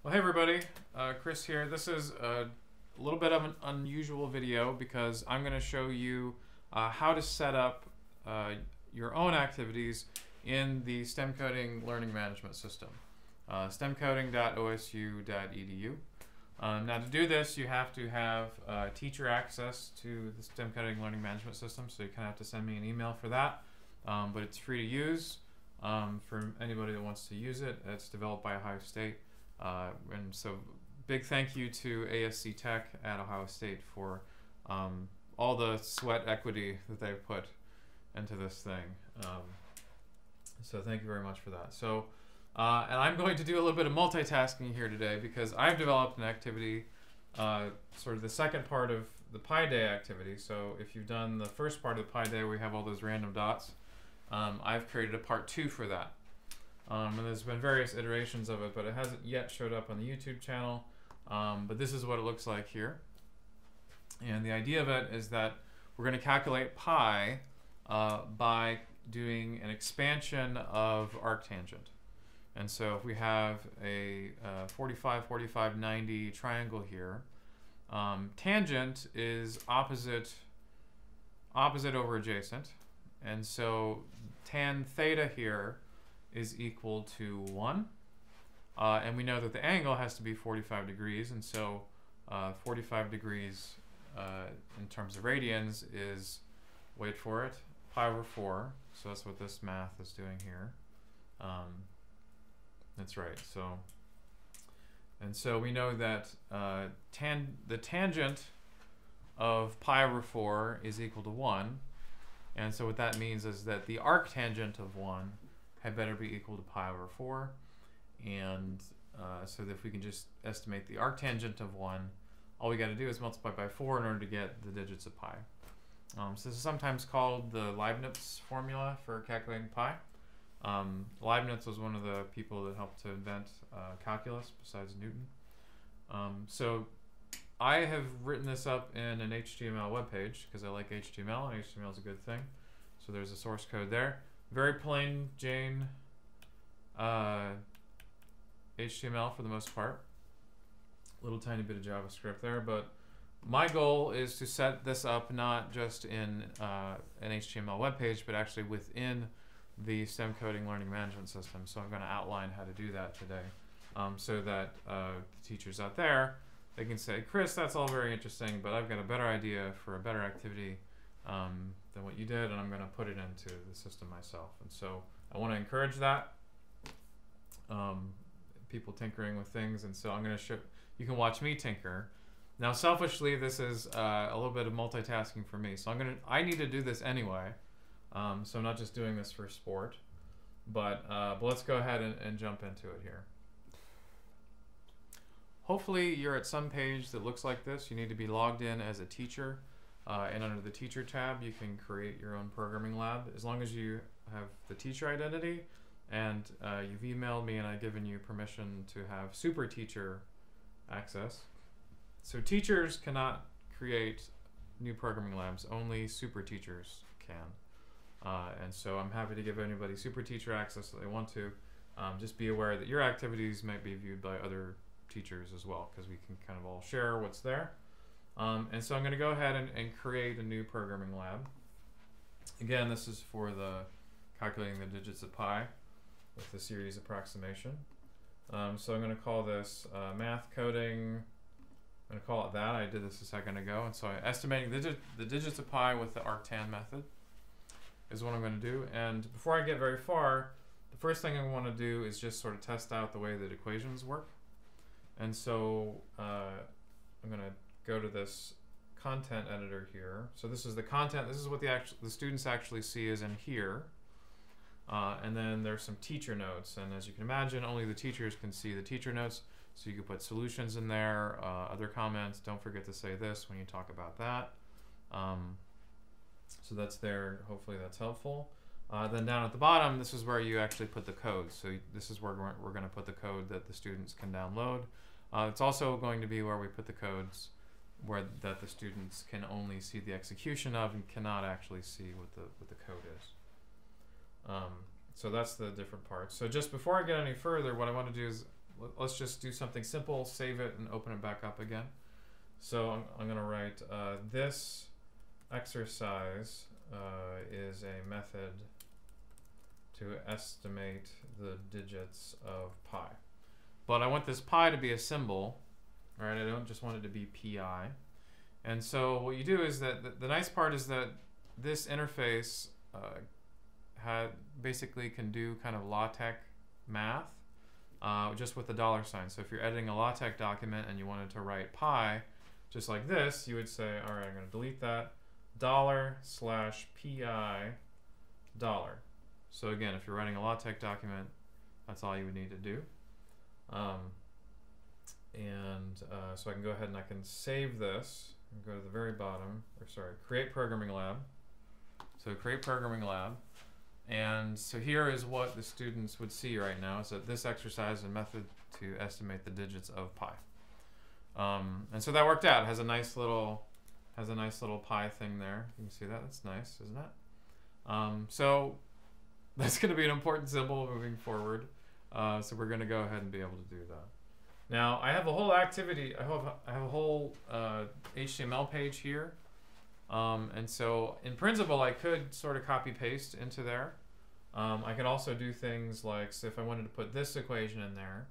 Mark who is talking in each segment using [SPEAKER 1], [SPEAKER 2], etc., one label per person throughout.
[SPEAKER 1] Well, hey everybody, Chris here. This is a little bit of an unusual video because I'm going to show you how to set up your own activities in the STEM Coding Learning Management System, stemcoding.osu.edu. Now to do this, you have to have teacher access to the STEM Coding Learning Management System, so you kind of have to send me an email for that, but it's free to use for anybody that wants to use it. It's developed by Ohio State. And so big thank you to ASC Tech at Ohio State for all the sweat equity that they've put into this thing. So thank you very much for that. So, and I'm going to do a little bit of multitasking here today because I've developed an activity, sort of the second part of the Pi Day activity. So if you've done the first part of the Pi Day where we have all those random dots, I've created a part 2 for that. And there's been various iterations of it, but it hasn't yet showed up on the YouTube channel. But this is what it looks like here. And the idea of it is that we're going to calculate pi by doing an expansion of arctangent. And so if we have a 45, 45, 90 triangle here, tangent is opposite over adjacent. And so tan theta here is equal to 1. And we know that the angle has to be 45 degrees, and so 45 degrees in terms of radians is, wait for it, pi over 4. So that's what this math is doing here. That's right. So, and so we know that the tangent of pi over 4 is equal to 1. And so what that means is that the arctangent of 1 had better be equal to pi over 4. And so that if we can just estimate the arctangent of 1, all we got to do is multiply by 4 in order to get the digits of pi. So this is sometimes called the Leibniz formula for calculating pi. Leibniz was one of the people that helped to invent calculus besides Newton. So I have written this up in an HTML web page because I like HTML, and HTML is a good thing. So there's a source code there. Very plain Jane HTML for the most part. Little tiny bit of JavaScript there, but my goal is to set this up not just in an HTML web page, but actually within the STEM Coding Learning Management System. So I'm going to outline how to do that today, so that the teachers out there, they can say, Chris, that's all very interesting, but I've got a better idea for a better activity than what you did, and I'm going to put it into the system myself. And so I want to encourage that, people tinkering with things, and so I'm going to show, you can watch me tinker. Now selfishly, this is a little bit of multitasking for me, so I need to do this anyway, so I'm not just doing this for sport, but let's go ahead and jump into it here. Hopefully you're at some page that looks like this. You need to be logged in as a teacher. And under the teacher tab, you can create your own programming lab as long as you have the teacher identity and you've emailed me and I've given you permission to have super teacher access. So teachers cannot create new programming labs, only super teachers can. And so I'm happy to give anybody super teacher access if they want to. Just be aware that your activities might be viewed by other teachers as well, because we can kind of all share what's there. And so I'm going to go ahead and create a new programming lab. Again, this is for the calculating the digits of pi with the series approximation. So I'm going to call this math coding. I'm going to call it that. I did this a second ago. And so estimating the digits of pi with the arctan method is what I'm going to do. And before I get very far, the first thing I want to do is just sort of test out the way that equations work. And so I'm going to go to this content editor here. So this is the content. This is what the students actually see is in here. And then there's some teacher notes. And as you can imagine, only the teachers can see the teacher notes. So you can put solutions in there, other comments. Don't forget to say this when you talk about that. So that's there. Hopefully that's helpful. Then down at the bottom, this is where you actually put the code. So this is where we're going to put the code that the students can download. It's also going to be where we put the codes that the students can only see the execution of and cannot actually see what the code is. So that's the different parts. So just before I get any further, what I want to do is let's just do something simple, save it, and open it back up again. So I'm going to write this exercise is a method to estimate the digits of pi. But I want this pi to be a symbol, right? I don't just want it to be pi. And so what you do is that the nice part is that this interface basically can do kind of LaTeX math just with the $sign. So if you're editing a LaTeX document and you wanted to write pi, just like this, you would say, all right, I'm going to delete that, $/pi $. So again, if you're writing a LaTeX document, that's all you would need to do. So I can go ahead and I can save this and go to the very bottom, or sorry, create programming lab. So create programming lab. And so here is what the students would see right now, is that this exercise is a method to estimate the digits of pi. And so that worked out. It has a nice little pi thing there. You can see that. That's nice, isn't it? So that's going to be an important symbol moving forward. So we're going to go ahead and be able to do that. Now I have a whole activity. I have a whole HTML page here. And so in principle, I could sort of copy paste into there. I could also do things like, so if I wanted to put this equation in there,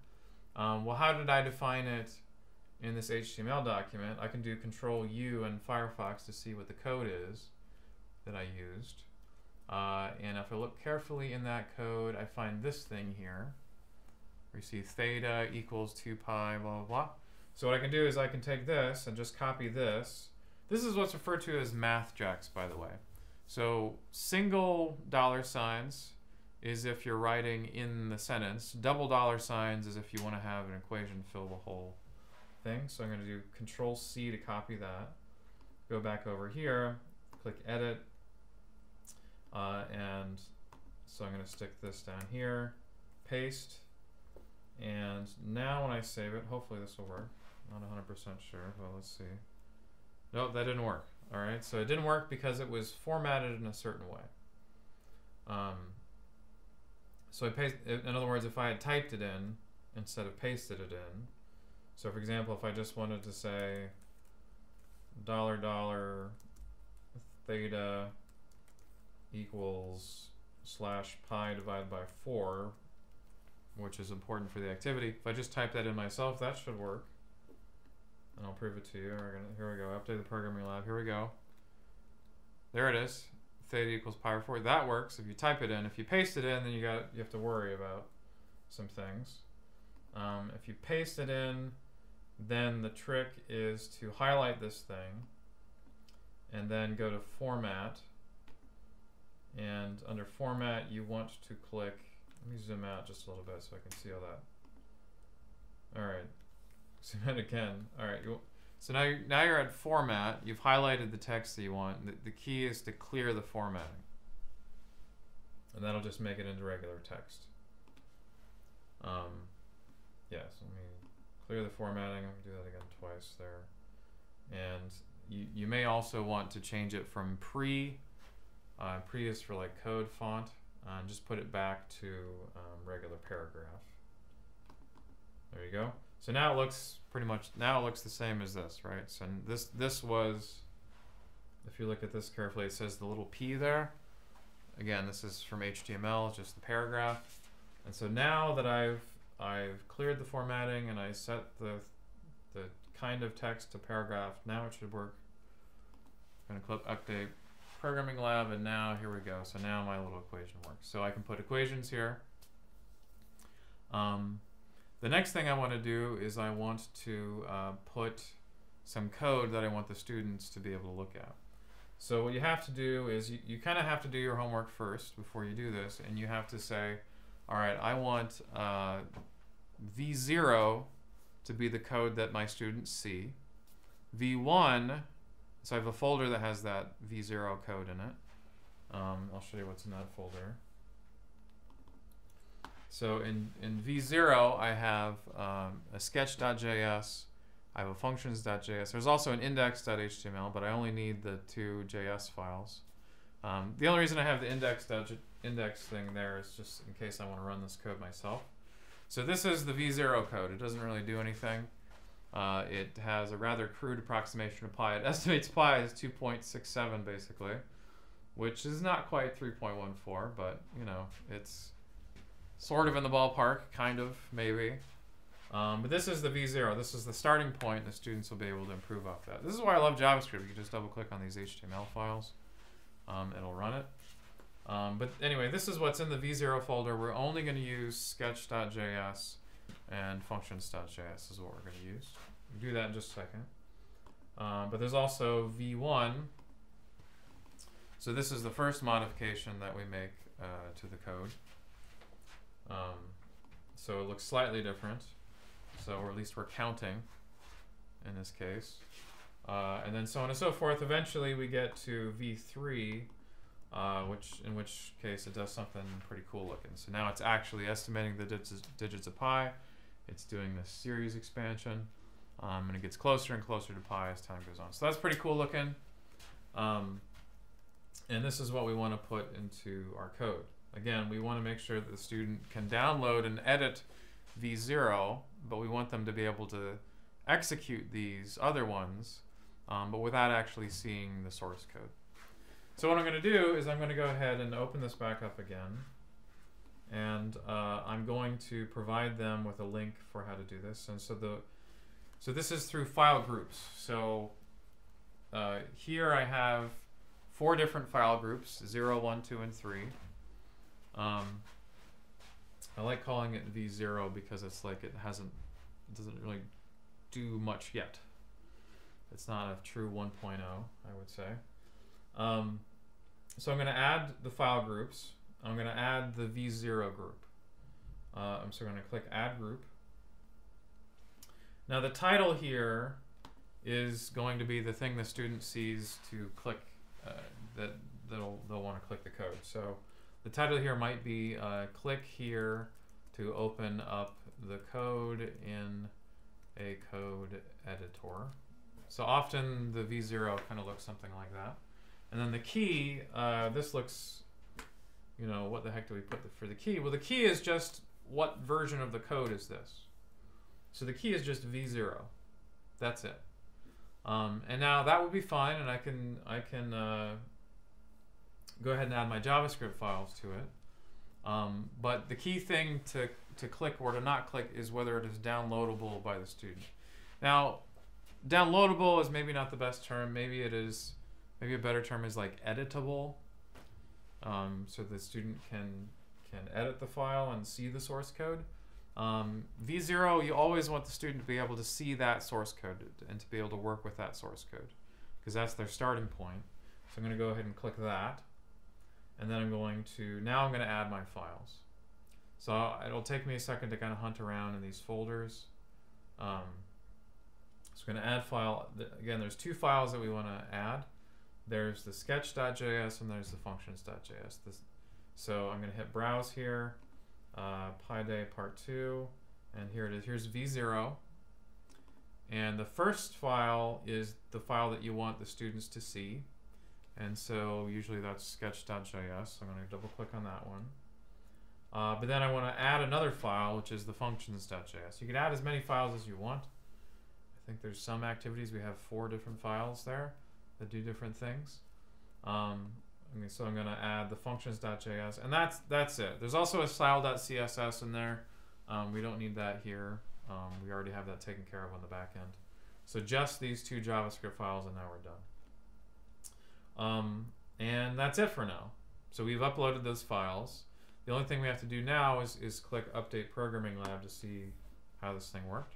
[SPEAKER 1] well, how did I define it in this HTML document? I can do Control-U in Firefox to see what the code is that I used. And if I look carefully in that code, I find this thing here. We see theta equals 2 pi, blah, blah, blah. So what I can do is I can take this and just copy this. This is what's referred to as mathjax, by the way. So single $signs is if you're writing in the sentence. Double $signs is if you want to have an equation fill the whole thing. So I'm going to do Control-C to copy that. Go back over here, click Edit, and so I'm going to stick this down here, paste, and now when I save it, hopefully this will work. Not 100% sure, but let's see. Nope, that didn't work. All right, so it didn't work because it was formatted in a certain way. So I paste. In other words, if I had typed it in instead of pasted it in. So for example, if I just wanted to say $$ theta equals /pi divided by 4, which is important for the activity. If I just type that in myself, that should work. And I'll prove it to you. Here we go. Update the programming lab. Here we go. There it is. Theta equals pi over 4. That works if you type it in. If you paste it in, then you have to worry about some things. If you paste it in, then the trick is to highlight this thing and then go to Format. And under Format, you want to click. Let me zoom out just a little bit so I can see all that. All right. Zoom in again. All right. So now you're at Format. You've highlighted the text that you want. The key is to clear the formatting. And that'll just make it into regular text. Yes, let me clear the formatting. I'll do that again twice there. And you may also want to change it from pre is for like code font, and just put it back to regular paragraph. There you go. So now it looks the same as this, right? So this was, if you look at this carefully, it says the little p there. Again, this is from HTML, it's just the paragraph. And so now that I've cleared the formatting and I set the kind of text to paragraph, now it should work. I'm gonna click Update Programming Lab, and now here we go. So now my little equation works. So I can put equations here. The next thing I want to do is I want to put some code that I want the students to be able to look at. So what you have to do is you kind of have to do your homework first before you do this, and you have to say, all right, I want V0 to be the code that my students see. V1, so I have a folder that has that V0 code in it. I'll show you what's in that folder. So in V0, I have a sketch.js, I have a functions.js. There's also an index.html, but I only need the 2 JS files. The only reason I have the index thing there is just in case I want to run this code myself. So this is the V0 code. It doesn't really do anything. It has a rather crude approximation of pi. It estimates pi as 2.67 basically, which is not quite 3.14, but you know, it's sort of in the ballpark, kind of, maybe. But this is the V0. This is the starting point. The students will be able to improve off that. This is why I love JavaScript. You can just double click on these HTML files. It'll run it. But anyway, this is what's in the V0 folder. We're only going to use sketch.js and functions.js is what we're going to use. We'll do that in just a second. But there's also V1. So this is the first modification that we make to the code. So it looks slightly different. So or at least we're counting in this case. And then so on and so forth. Eventually we get to V3, in which case it does something pretty cool looking. So now it's actually estimating the digits of pi. It's doing this series expansion. And it gets closer and closer to pi as time goes on. So that's pretty cool looking. And this is what we want to put into our code. Again, we want to make sure that the student can download and edit V0, but we want them to be able to execute these other ones, but without actually seeing the source code. So what I'm going to do is I'm going to go ahead and open this back up again, and I'm going to provide them with a link for how to do this. And so this is through file groups. So here I have 4 different file groups, 0, 1, 2, and 3. I like calling it V0 because it's like it doesn't really do much yet. It's not a true 1.0, I would say. So I'm going to add the file groups. I'm going to add the V0 group. So I'm going to click Add Group. Now the title here is going to be the thing the student sees to click, they'll want to click the code. So the title here might be click here to open up the code in a code editor. So often the V0 kind of looks something like that. And then the key, this looks, you know, what the heck do we put for the key? Well, the key is just what version of the code is this? So the key is just V0. That's it. And now that would be fine, and I can go ahead and add my JavaScript files to it. But the key thing to click or to not click is whether it is downloadable by the student. Now, downloadable is maybe not the best term. Maybe it is. Maybe a better term is like editable. So the student can edit the file and see the source code. V0, you always want the student to be able to see that source code and to be able to work with that source code, because that's their starting point. So I'm going to go ahead and click that. And then I'm going to add my files. So it'll take me a second to kind of hunt around in these folders. So I'm going to add file. Again, there's 2 files that we want to add. There's the sketch.js and there's the functions.js. So I'm going to hit browse here, Pi Day Part 2, and here it is. Here's V0. And the first file is the file that you want the students to see. And so usually that's sketch.js. So I'm going to double click on that one. But then I want to add another file, which is the functions.js. You can add as many files as you want. I think there's some activities. We have 4 different files there that do different things. So I'm going to add the functions.js, and that's it. There's also a style.css in there. We don't need that here. We already have that taken care of on the back end. So just these 2 JavaScript files, and now we're done. And that's it for now. So we've uploaded those files. The only thing we have to do now is click Update Programming Lab to see how this thing worked.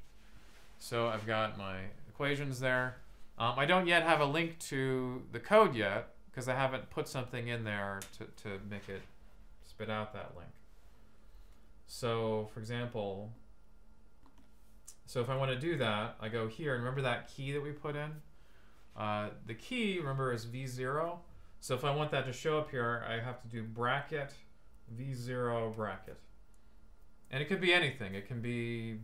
[SPEAKER 1] So I've got my equations there. I don't yet have a link to the code yet, because I haven't put something in there to make it spit out that link. So for example, so if I want to do that, I go here, and remember that key that we put in? The key, remember, is V0. So if I want that to show up here, I have to do bracket V0 bracket. And it could be anything. It can be,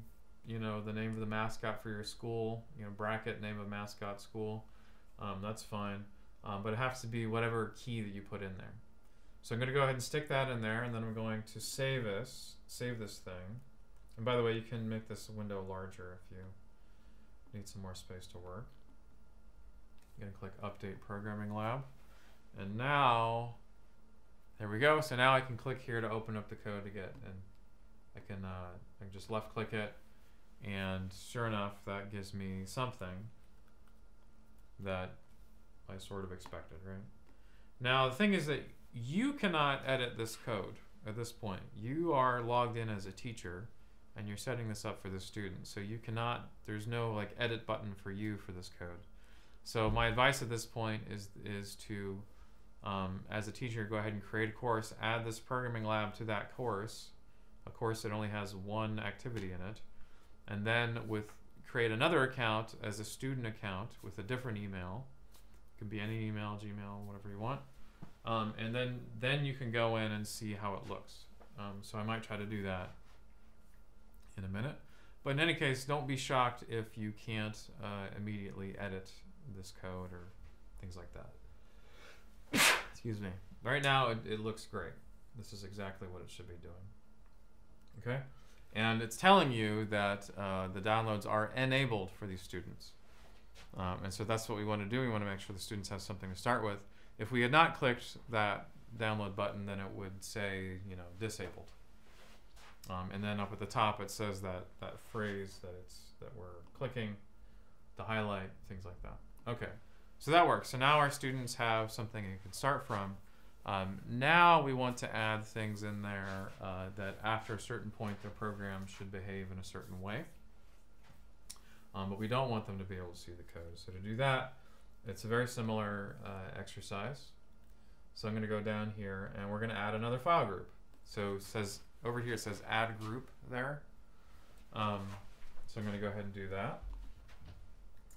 [SPEAKER 1] you know, the name of the mascot for your school, you know, bracket name of mascot school. That's fine. But it has to be whatever key that you put in there. So I'm going to go ahead and stick that in there, and then I'm going to save this thing. And by the way, you can make this window larger if you need some more space to work. I'm going to click Update Programming Lab. And now, there we go. So now I can click here to open up the code to get, and I can just left click it, and sure enough, that gives me something that I sort of expected, right? Now the thing is that you cannot edit this code at this point. You are logged in as a teacher, and you're setting this up for the student, so you cannot. There's no like edit button for you for this code. So my advice at this point is to, as a teacher, go ahead and create a course, add this programming lab to that course, a course that only has one activity in it, and then create another account as a student account with a different email. It can be any email, Gmail, whatever you want, and then you can go in and see how it looks. So I might try to do that in a minute, but in any case, don't be shocked if you can't immediately edit this code or things like that. Excuse me. Right now it looks great. This is exactly what it should be doing. Okay, and it's telling you that the downloads are enabled for these students, and so that's what we want to do. We want to make sure the students have something to start with. If we had not clicked that download button, then it would say, you know, disabled, and then up at the top it says that phrase that we're clicking, the highlight, things like that. Okay, so that works. So now our students have something you can start from. Now we want to add things in there that after a certain point the program should behave in a certain way. But we don't want them to be able to see the code. So to do that, it's a very similar exercise. So I'm going to go down here and we're going to add another file group. So it says over here, it says add group there. So I'm going to go ahead and do that.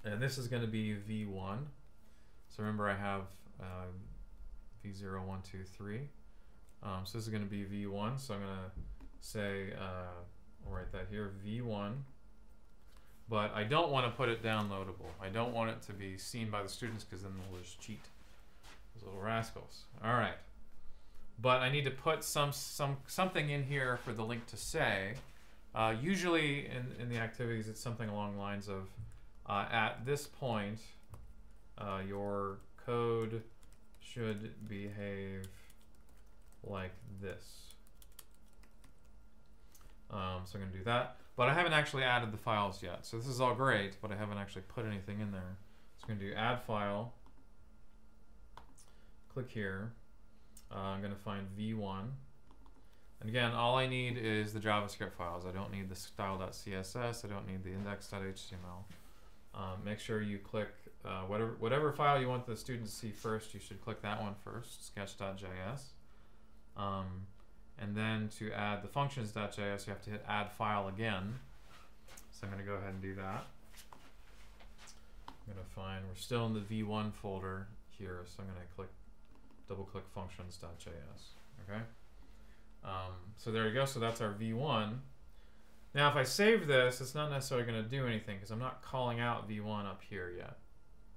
[SPEAKER 1] And this is going to be V1. So remember I have V0, 1, 2, 3. So this is going to be V1. So I'm going to say, I'll write that here, V1. But I don't want to put it downloadable. I don't want it to be seen by the students because then they'll just cheat. Those little rascals. All right. But I need to put something in here for the link to say. Usually in the activities, it's something along the lines of, at this point, your code should behave like this. So I'm going to do that. But I haven't actually added the files yet. So this is all great, but I haven't actually put anything in there. So I'm going to do add file. Click here. I'm going to find V1. And again, all I need is the JavaScript files. I don't need the style.css. I don't need the index.html. Make sure you click whatever file you want the student to see first. You should click that one first, sketch.js. And then to add the functions.js, you have to hit add file again. So I'm going to go ahead and do that. I'm going to find, we're still in the V1 folder here, so I'm going to double click functions.js. Okay. So there you go. So that's our V1. Now, if I save this, it's not necessarily going to do anything because I'm not calling out V1 up here yet,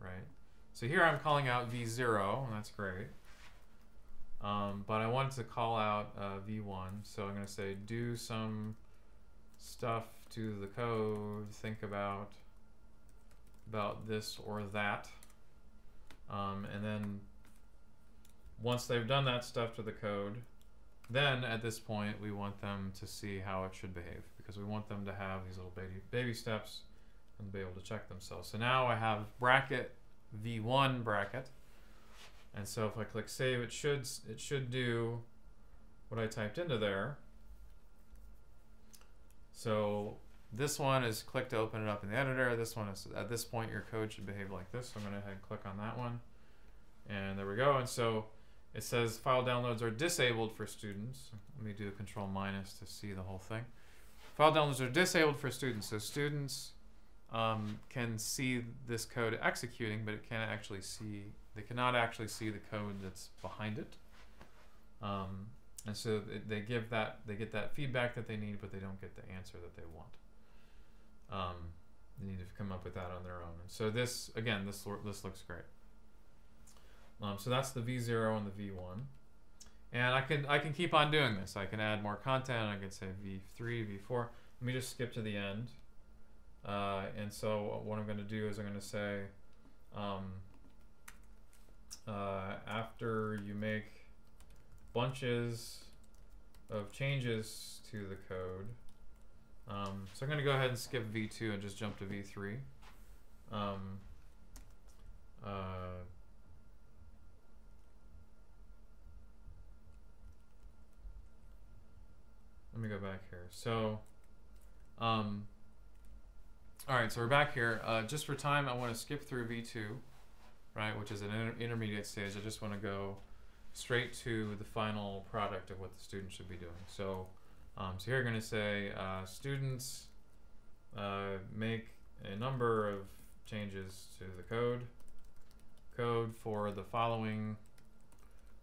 [SPEAKER 1] right? So here I'm calling out V0, and that's great. But I wanted to call out V1, so I'm going to say do some stuff to the code, think about this or that, and then once they've done that stuff to the code, then at this point we want them to see how it should behave because we want them to have these little baby steps and be able to check themselves. So now I have bracket V1 bracket. And so if I click save, it should do what I typed into there. So this one is click to open it up in the editor. This one is, at this point, your code should behave like this. So I'm going to go ahead and click on that one. And there we go. And so it says file downloads are disabled for students. Let me do a control minus to see the whole thing. File downloads are disabled for students. So students can see this code executing, but it can't actually see. They cannot actually see the code that's behind it, and so they get that feedback that they need, but they don't get the answer that they want. They need to come up with that on their own. And so this again, this looks great. So that's the V0 and the V1, and I can keep on doing this. I can add more content. I can say V3, V4. let me just skip to the end. And so what I'm going to do is I'm going to say, after you make bunches of changes to the code, so I'm going to go ahead and skip V2 and just jump to V3. Let me go back here. So, all right, so we're back here. Just for time, I want to skip through V2, right, which is an intermediate stage. I just want to go straight to the final product of what the student should be doing. So, so here I'm going to say students make a number of changes to the code for the following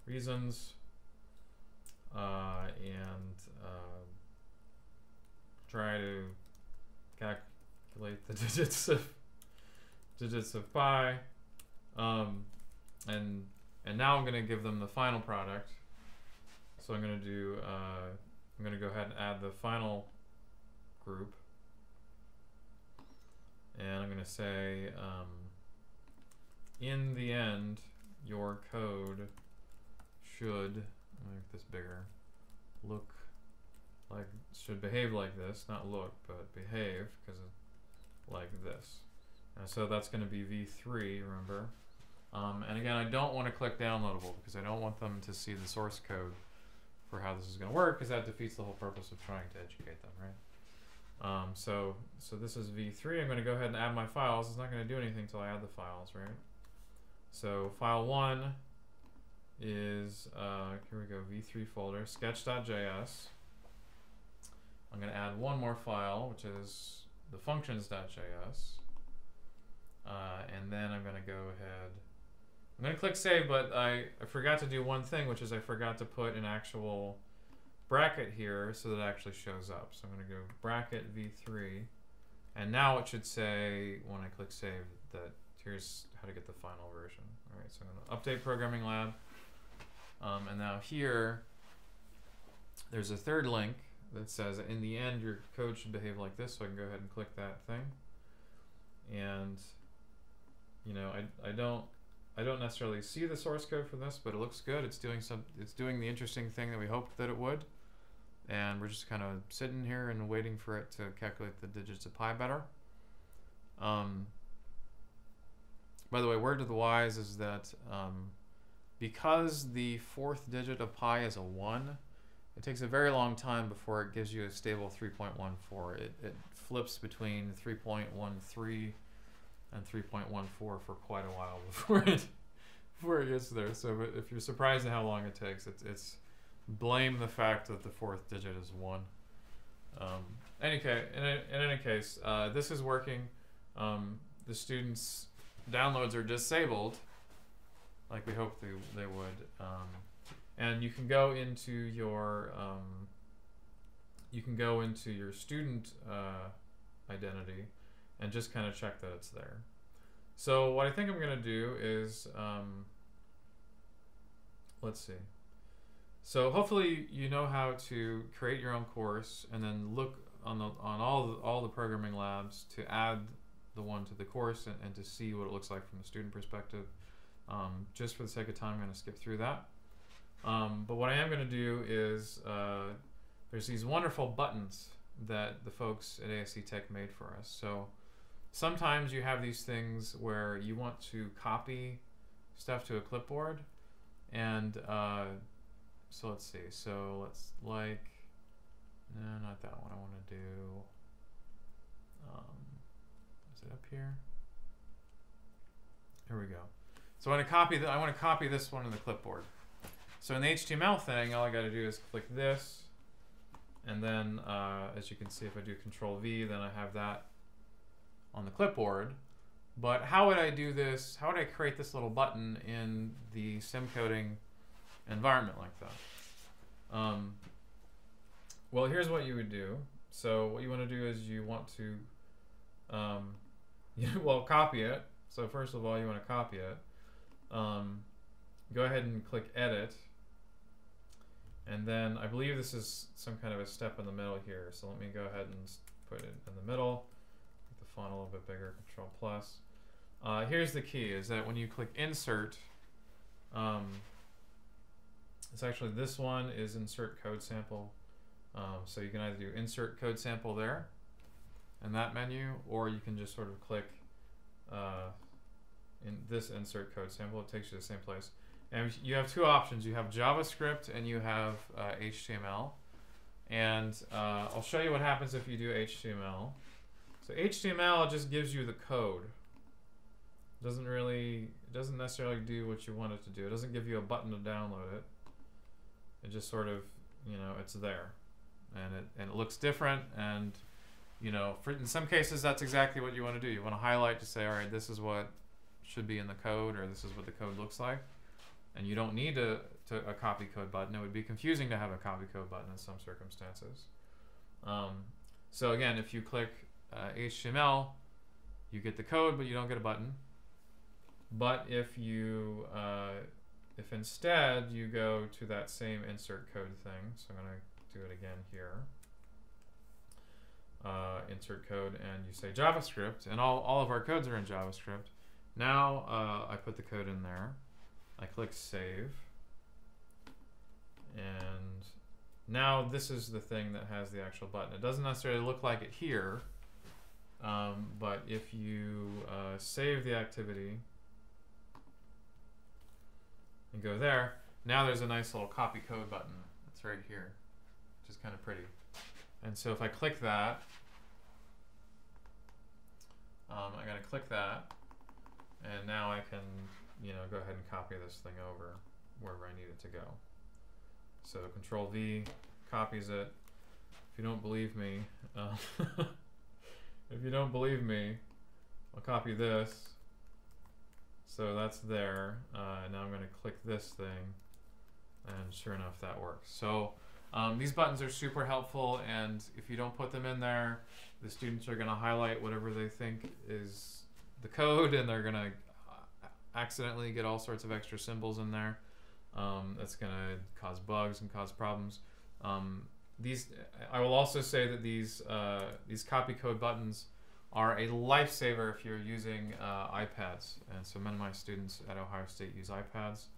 [SPEAKER 1] reasons, and try to calculate the digits of pi, and now I'm going to give them the final product. So I'm going to do I'm going to go ahead and add the final group, and I'm going to say in the end your code should, make this bigger, should behave like this, not look, but behave, because like this. And so that's going to be V3, remember. And again, I don't want to click downloadable because I don't want them to see the source code for how this is going to work, because that defeats the whole purpose of trying to educate them, right? So this is V3. I'm going to go ahead and add my files. It's not going to do anything until I add the files, right? So file 1 is, here we go, V3 folder, sketch.js. I'm going to add one more file, which is the functions.js. And then I'm going to go ahead, I'm going to click save, but I forgot to do one thing, which is I forgot to put an actual bracket here so that it actually shows up. So I'm going to go bracket V3, and now it should say, when I click save, that here's how to get the final version. All right, so I'm going to update programming lab. And now here, there's a third link that says, in the end, your code should behave like this. So I can go ahead and click that thing. And, you know, I don't necessarily see the source code for this, but it looks good. It's doing the interesting thing that we hoped that it would. And we're just kind of sitting here and waiting for it to calculate the digits of pi better. By the way, word to the wise is that because the fourth digit of pi is a 1, it takes a very long time before it gives you a stable 3.14. It flips between 3.13 and 3.14 for quite a while before it gets there. So if you're surprised at how long it takes, it's blame the fact that the fourth digit is 1. In any case, this is working. The students' downloads are disabled, like we hoped they would. And you can go into your student identity and just kind of check that it's there. So what I think I'm going to do is, let's see. So hopefully you know how to create your own course and then look on all the programming labs to add the one to the course and to see what it looks like from the student perspective. Just for the sake of time, I'm going to skip through that. But what I am going to do is there's these wonderful buttons that the folks at ASC Tech made for us. So sometimes you have these things where you want to copy stuff to a clipboard, and so let's see. So let's no, not that one. I want to do. Is it up here? Here we go. So I want to copy this one to the clipboard. So in the HTML thing, all I got to do is click this, and then as you can see, if I do Control V, then I have that on the clipboard. But how would I do this? How would I create this little button in the stemcoding environment like that? Well, here's what you would do. So what you want to do is you want to, copy it. So first of all, you want to copy it. Go ahead and click Edit. And then I believe this is some kind of a step in the middle here. So let me go ahead and put it in the middle. Make the font a little bit bigger, Control plus. Here's the key, is that when you click Insert, it's actually, this one is Insert Code Sample. So you can either do Insert Code Sample there in that menu, or you can just sort of click in this Insert Code Sample. It takes you to the same place. And you have two options. You have JavaScript and you have HTML. And I'll show you what happens if you do HTML. So HTML just gives you the code. It doesn't necessarily do what you want it to do. It doesn't give you a button to download it. It just sort of, it's there. And it looks different, and in some cases that's exactly what you want to do. You want to highlight to say, all right, this is what should be in the code, or this is what the code looks like. And you don't need a copy code button. It would be confusing to have a copy code button in some circumstances. So again, if you click HTML, you get the code, but you don't get a button. But if if instead you go to that same insert code thing, so I'm going to do it again here, insert code, and you say JavaScript, and all of our codes are in JavaScript. Now I put the code in there. I click Save, and now this is the thing that has the actual button. It doesn't necessarily look like it here, but if you save the activity and go there, now there's a nice little copy code button. It's right here, which is kind of pretty. And so if I click that, I gotta click that, and now I can go ahead and copy this thing over wherever I need it to go. So Control V copies it. If you don't believe me, I'll copy this. So that's there. Now I'm going to click this thing, and sure enough, that works. So these buttons are super helpful, and if you don't put them in there, the students are going to highlight whatever they think is the code, and they're going to accidentally get all sorts of extra symbols in there. That's going to cause bugs and cause problems. I will also say that these copy code buttons are a lifesaver if you're using iPads. And so many of my students at Ohio State use iPads,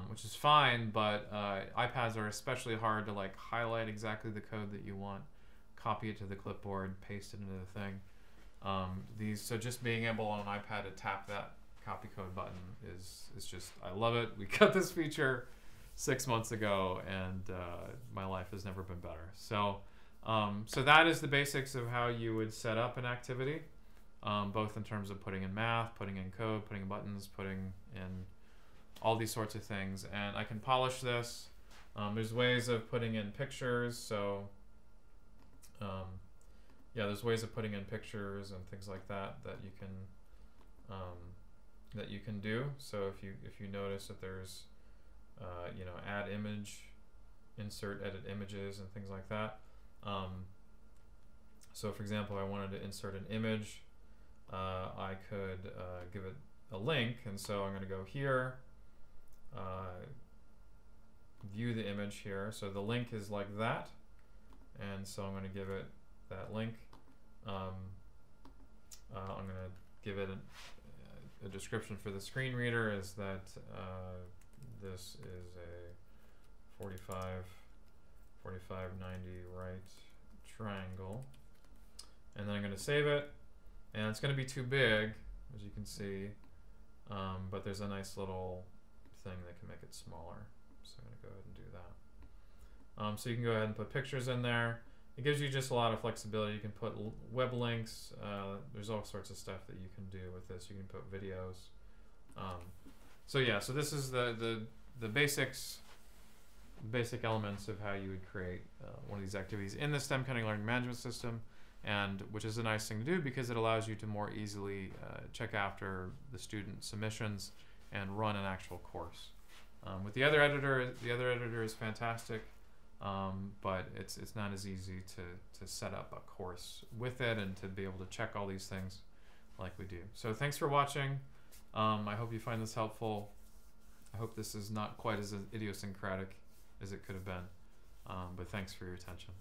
[SPEAKER 1] which is fine, but iPads are especially hard to highlight exactly the code that you want, copy it to the clipboard, paste it into the thing. So just being able on an iPad to tap that copy code button is just, I love it. We got this feature 6 months ago, and my life has never been better. So so that is the basics of how you would set up an activity, both in terms of putting in math, putting in code, putting in buttons, putting in all these sorts of things. And I can polish this. There's ways of putting in pictures. So yeah, there's ways of putting in pictures and things like that you can do. So if you notice that there's add image, insert, edit images, and things like that. So for example, I wanted to insert an image. I could give it a link, and so I'm going to go here, view the image here. So the link is like that, and so I'm going to give it that link. I'm going to give it a description for the screen reader is that this is a 45, 90 right triangle. And then I'm going to save it. And it's going to be too big, as you can see. But there's a nice little thing that can make it smaller. So I'm going to go ahead and do that. So you can go ahead and put pictures in there. It gives you just a lot of flexibility. You can put web links. There's all sorts of stuff that you can do with this. You can put videos. So yeah, so this is the basic elements of how you would create one of these activities in the STEM Coding Learning Management System, and which is a nice thing to do because it allows you to more easily check after the student submissions and run an actual course. With the other editor is fantastic. But it's not as easy to set up a course with it and to be able to check all these things like we do. So thanks for watching. I hope you find this helpful. I hope this is not quite as idiosyncratic as it could have been. But thanks for your attention.